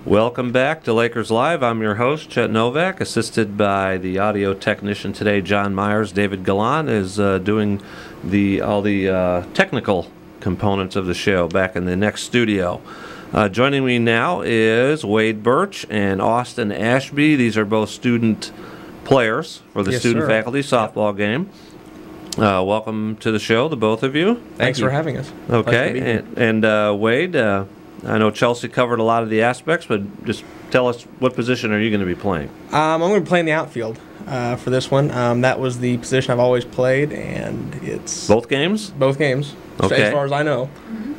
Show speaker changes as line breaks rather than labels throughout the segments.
Welcome back to Lakers Live. I'm your host, Chet Novak, assisted by the audio technician today, John Myers. David Gallant is doing all the technical components of the show back in the next studio. Joining me now is Wade Birch and Austin Ashby. These are both student players for the student-faculty softball game. Welcome to the show, the both of you.
Thanks for having us.
Okay, and Wade, I know Chelsea covered a lot of the aspects, but just tell us, what position are you going to be playing?
I'm going to be playing the outfield for this one. That was the position I've always played, and it's...
Both games?
Both games,
okay.
As far as I know.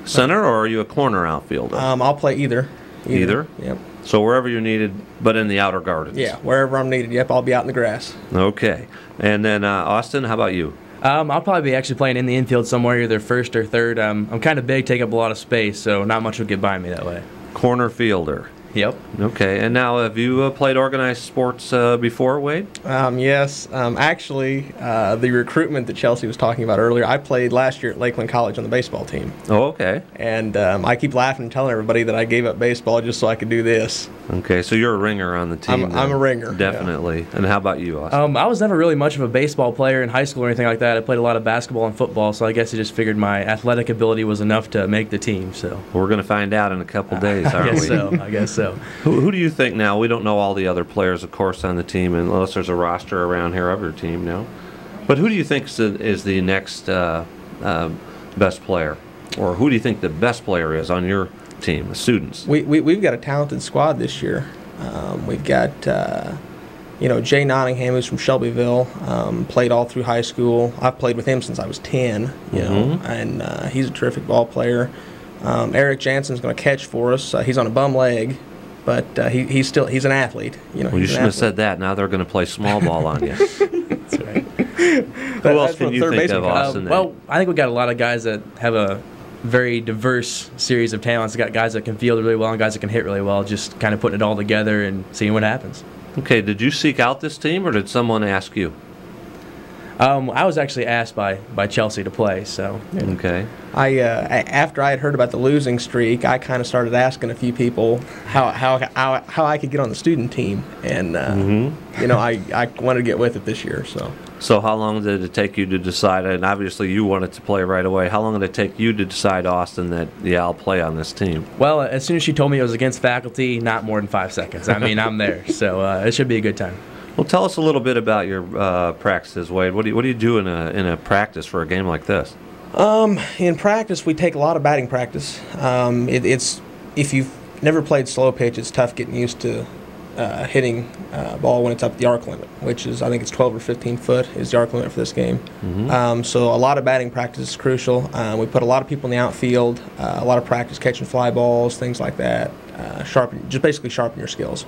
Center, or are you a corner outfielder?
I'll play either.
Either?
Yep.
So wherever you're needed, but in the outer gardens?
Yeah, wherever I'm needed. Yep, I'll be out in the grass.
Okay. And then, Austin, how about you?
I'll probably be actually playing in the infield somewhere, either first or third. I'm kind of big, take up a lot of space, so not much will get by me that way.
Corner fielder.
Yep.
Okay. And now, have you played organized sports before, Wade?
Yes. Actually, the recruitment that Chelsea was talking about earlier, I played last year at Lakeland College on the baseball team.
Oh, okay.
And I keep laughing and telling everybody that I gave up baseball just so I could do this.
Okay, so you're a ringer on the team.
I'm a ringer.
Definitely. Yeah. And how about you, Austin?
I was never really much of a baseball player in high school or anything like that. I played a lot of basketball and football, so I guess I just figured my athletic ability was enough to make the team. So
we're going to find out in a couple days, aren't we?
I guess so.
Who do you think now? We don't know all the other players, of course, on the team, unless there's a roster around here of your team now. But who do you think is the next best player? Or who do you think the best player is on your team, the students?
We've got a talented squad this year. We've got Jay Nottingham, who's from Shelbyville, played all through high school. I've played with him since I was 10, and he's a terrific ball player. Eric Jansen's going to catch for us. He's on a bum leg, but he's an athlete.
Well, you shouldn't have said that. Now they're going to play small ball on you.
That's right.
Who else can you think of, Austin?
Well, I think we've got a lot of guys that have a very diverse series of talents. We've got guys that can field really well and guys that can hit really well, just kind of putting it all together and seeing what happens.
Okay, did you seek out this team, or did someone ask you?
I was actually asked by Chelsea to play, so.
Yeah. Okay.
After I had heard about the losing streak, I kind of started asking a few people how I could get on the student team, and I wanted to get with it this year.
So how long did it take you to decide? And obviously you wanted to play right away. How long did it take you to decide, Austin, that I'll play on this team?
Well, as soon as she told me it was against faculty, not more than 5 seconds. I mean, I'm there, so it should be a good time.
Well, tell us a little bit about your practices, Wade. What do you do in a practice for a game like this?
In practice, we take a lot of batting practice. It's if you've never played slow pitch, it's tough getting used to hitting ball when it's up the arc limit, which is, I think it's 12 or 15 foot is the arc limit for this game. So a lot of batting practice is crucial. We put a lot of people in the outfield, a lot of practice catching fly balls, things like that. Basically sharpen your skills.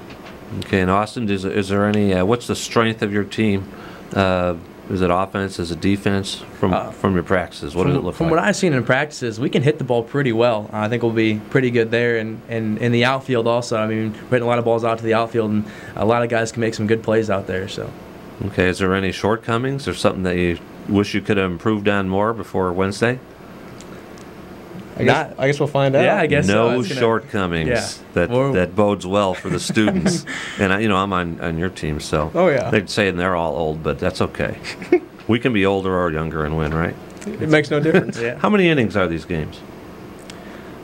Okay, and Austin, is there any? What's the strength of your team? Is it offense? Is it defense? From your practices, what does it look like?
From what I've seen in practices, we can hit the ball pretty well. I think we'll be pretty good there, and in the outfield also. I mean, we're hitting a lot of balls out to the outfield, and a lot of guys can make some good plays out there. So.
Okay, is there any shortcomings or something that you wish you could have improved on more before Wednesday?
I guess we'll find out.
Yeah, I guess
no shortcomings. That bodes well for the students. And I'm on your team, so they'd say they're all old, but that's okay. We can be older or younger and win, right?
It makes no difference.
How many innings are these games?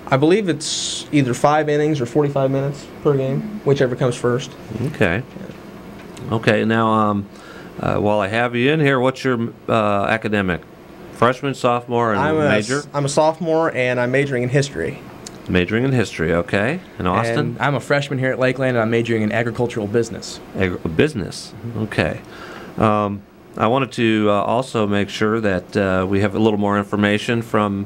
I believe it's either 5 innings or 45 minutes per game, whichever comes first.
Okay. Okay. Now, while I have you in here, what's your academic? Freshman, sophomore, and major?
I'm a sophomore, and I'm majoring in history.
Majoring in history, okay. And Austin?
And I'm a freshman here at Lakeland, and I'm majoring in agricultural business.
Business, okay. I wanted to also make sure that we have a little more information from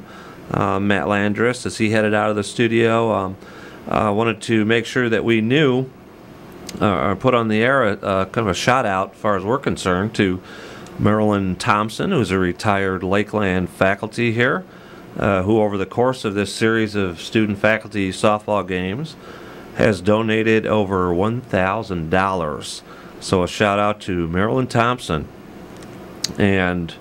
Matt Landris as he headed out of the studio. I wanted to make sure that we knew or put on the air kind of a shout out, as far as we're concerned, to Marilyn Thompson, who's a retired Lakeland faculty here, who over the course of this series of student-faculty softball games has donated over $1,000. So a shout-out to Marilyn Thompson. And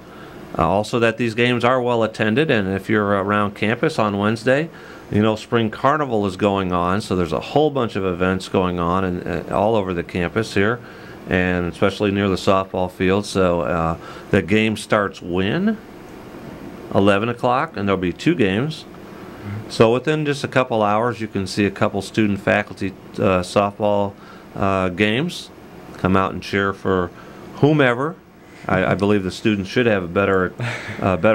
also that these games are well attended, and if you're around campus on Wednesday, You know, Spring Carnival is going on, so there's a whole bunch of events going on and all over the campus here, and especially near the softball field. So the game starts when? 11 o'clock, and there'll be 2 games. So within just a couple hours, you can see a couple student-faculty softball games. Come out and cheer for whomever. I believe the students should have a better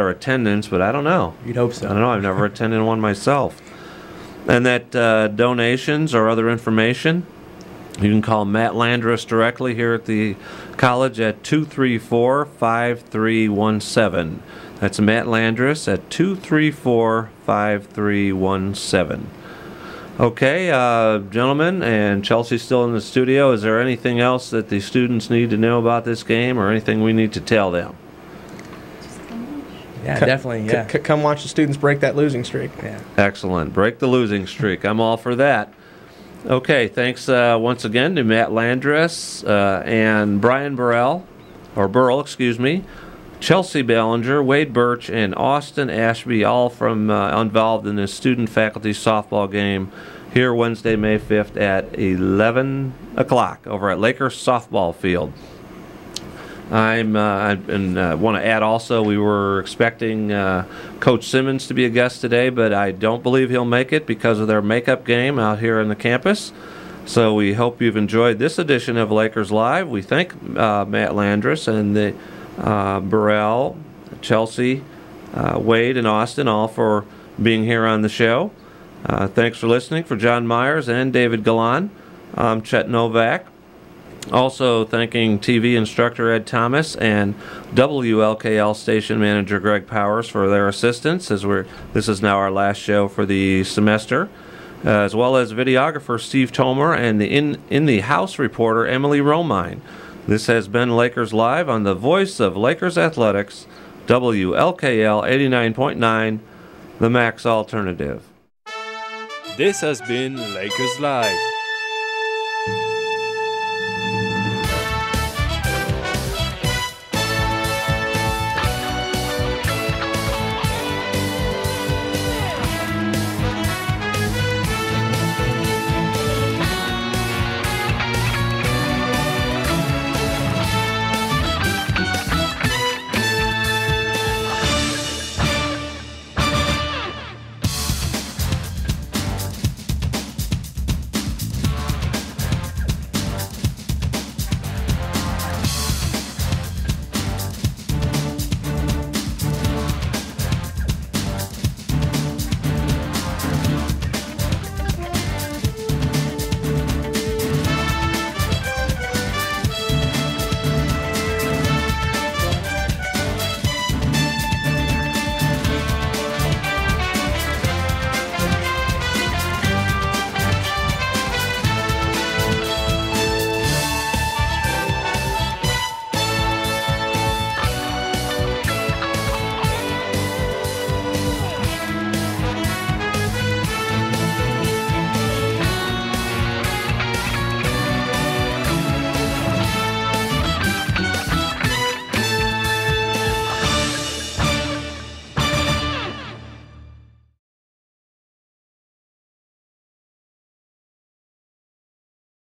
attendance, but I don't know.
You'd hope so.
I don't know. I've never attended one myself. And that donations or other information, you can call Matt Landris directly here at the college at 234-5317. That's Matt Landris at 234-5317. Okay, gentlemen, and Chelsea's still in the studio. Is there anything else that the students need to know about this game or anything we need to tell them?
Yeah, definitely, yeah.
Come watch the students break that losing streak.
Yeah.
Excellent. Break the losing streak. I'm all for that. Okay, thanks once again to Matt Landris and Brian Burrell, excuse me, Chelsea Ballinger, Wade Birch, and Austin Ashby, all from involved in this student-faculty softball game here Wednesday, May 5th at 11 o'clock over at Lakers softball field. I want to add also, we were expecting Coach Simmons to be a guest today, but I don't believe he'll make it because of their makeup game out here on the campus. So we hope you've enjoyed this edition of Lakers Live. We thank Matt Landris and the Burrell, Chelsea, Wade, and Austin all for being here on the show. Thanks for listening. For John Myers and David Galan, I'm Chet Novak. Also thanking TV instructor Ed Thomas and WLKL station manager Greg Powers for their assistance as this is now our last show for the semester, as well as videographer Steve Tomer and the in the house reporter Emily Romine. This has been Lakers Live on the voice of Lakers Athletics, WLKL 89.9, the Max Alternative.
This has been Lakers Live.